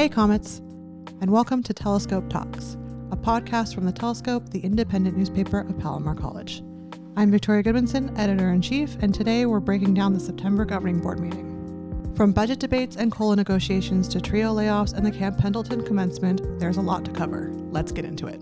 Hey Comets, and welcome to Telescope Talks, a podcast from the Telescope, the independent newspaper of Palomar College. I'm Victoria Gudmundson, Editor-in-Chief, and today we're breaking down the September Governing Board meeting. From budget debates and COLA negotiations to trio layoffs and the Camp Pendleton commencement, there's a lot to cover. Let's get into it.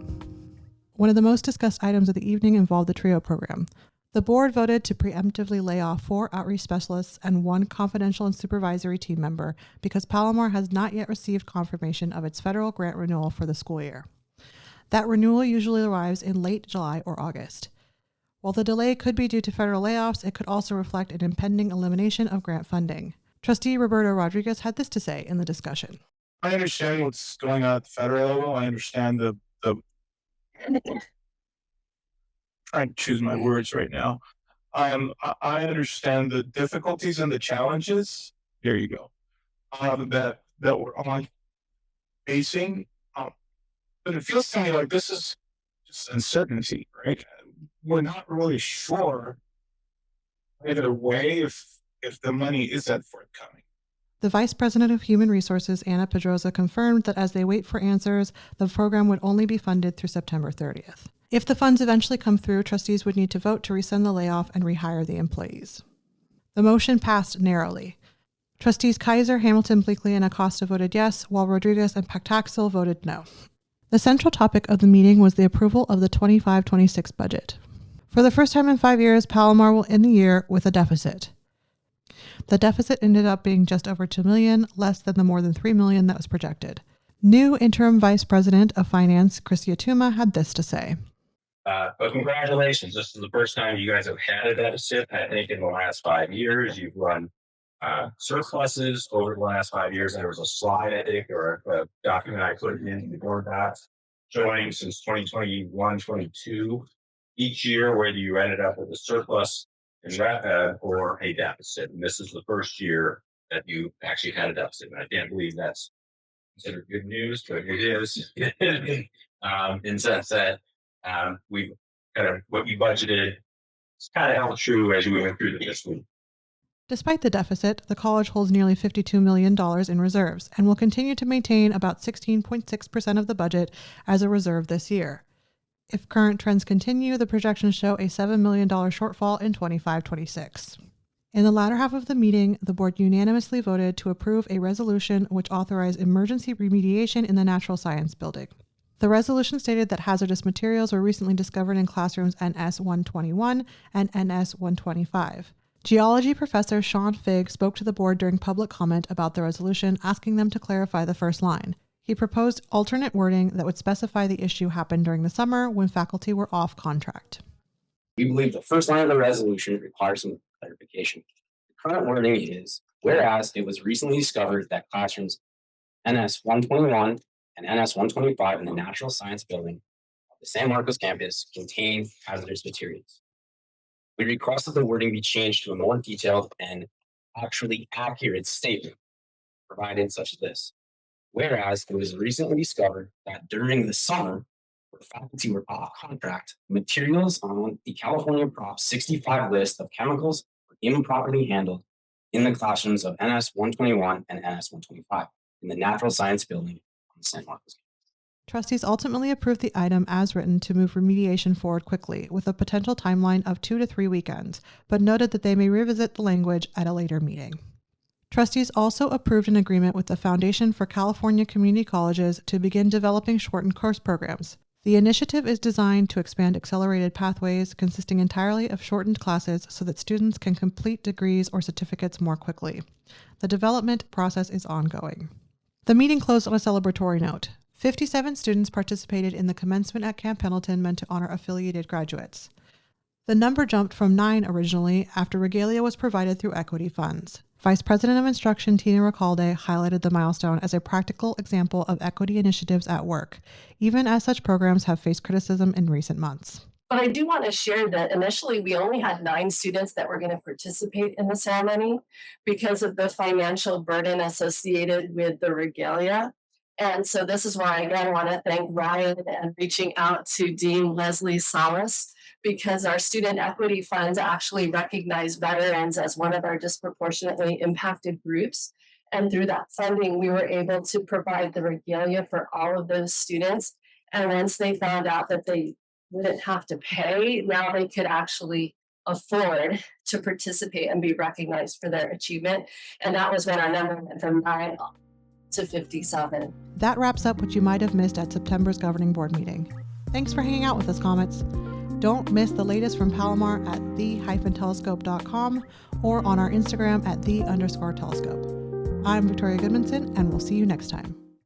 One of the most discussed items of the evening involved the trio program. The board voted to preemptively lay off 4 outreach specialists and 1 confidential and supervisory team member because Palomar has not yet received confirmation of its federal grant renewal for the school year. That renewal usually arrives in late July or August. While the delay could be due to federal layoffs, it could also reflect an impending elimination of grant funding. Trustee Roberto Rodriguez had this to say in the discussion. I understand what's going on at the federal level. I understand the trying to choose my words right now. I understand the difficulties and the challenges. There you go. That we're all facing. But it feels to me like this is just uncertainty, right? We're not really sure either way if the money isn't forthcoming. The Vice President of Human Resources, Anna Pedroza, confirmed that as they wait for answers, the program would only be funded through September 30th. If the funds eventually come through, trustees would need to vote to rescind the layoff and rehire the employees. The motion passed narrowly. Trustees Kaiser, Hamilton, Bleakley, and Acosta voted yes, while Rodriguez and Pactaxil voted no. The central topic of the meeting was the approval of the 25-26 budget. For the first time in 5 years, Palomar will end the year with a deficit. The deficit ended up being just over $2 million, less than the more than $3 million that was projected. New interim Vice President of Finance, Christia Tuma, had this to say. But congratulations, this is the first time you guys have had a deficit. I think in the last 5 years, you've run surpluses over the last 5 years. And there was a slide, I think, or a document I put in the board docs showing since 2021-22, each year whether you ended up with a surplus or a deficit. And this is the first year that you actually had a deficit. And I can't believe that's considered good news, but it is in the sense that we kind of what you budgeted is kind of held true as we went through the fiscal year. Despite the deficit, the college holds nearly $52 million in reserves and will continue to maintain about 16.6% of the budget as a reserve this year. If current trends continue, the projections show a $7 million shortfall in 25-26. In the latter half of the meeting, the board unanimously voted to approve a resolution which authorized emergency remediation in the Natural Science Building. The resolution stated that hazardous materials were recently discovered in classrooms NS-121 and NS-125. Geology professor Sean Figg spoke to the board during public comment about the resolution, asking them to clarify the first line. He proposed alternate wording that would specify the issue happened during the summer when faculty were off contract. We believe the first line of the resolution requires some clarification. The current wording is, whereas it was recently discovered that classrooms NS-121 and NS-125 in the Natural Science Building of the San Marcos campus contain hazardous materials. We request that the wording be changed to a more detailed and actually accurate statement provided such as this. Whereas it was recently discovered that during the summer, where faculty were off contract, materials on the California Prop 65 list of chemicals were improperly handled in the classrooms of NS-121 and NS-125 in the Natural Science Building on the San Marcos campus. Trustees ultimately approved the item as written to move remediation forward quickly, with a potential timeline of 2 to 3 weekends, but noted that they may revisit the language at a later meeting. Trustees also approved an agreement with the Foundation for California Community Colleges to begin developing shortened course programs. The initiative is designed to expand accelerated pathways consisting entirely of shortened classes so that students can complete degrees or certificates more quickly. The development process is ongoing. The meeting closed on a celebratory note. 57 students participated in the commencement at Camp Pendleton meant to honor affiliated graduates. The number jumped from 9 originally after regalia was provided through equity funds. Vice President of Instruction Tina Recalde highlighted the milestone as a practical example of equity initiatives at work, even as such programs have faced criticism in recent months. But I do want to share that initially we only had 9 students that were going to participate in the ceremony because of the financial burden associated with the regalia. And so this is why I again want to thank Ryan and reaching out to Dean Leslie Salas, because our student equity funds actually recognize veterans as one of our disproportionately impacted groups. And through that funding, we were able to provide the regalia for all of those students. And once they found out that they wouldn't have to pay, now they could actually afford to participate and be recognized for their achievement. And that was when our number went from 9 to 57. That wraps up what you might have missed at September's governing board meeting. Thanks for hanging out with us, Comets. Don't miss the latest from Palomar at the-telescope.com or on our Instagram at _telescope. I'm Victoria Gudmundson, and we'll see you next time.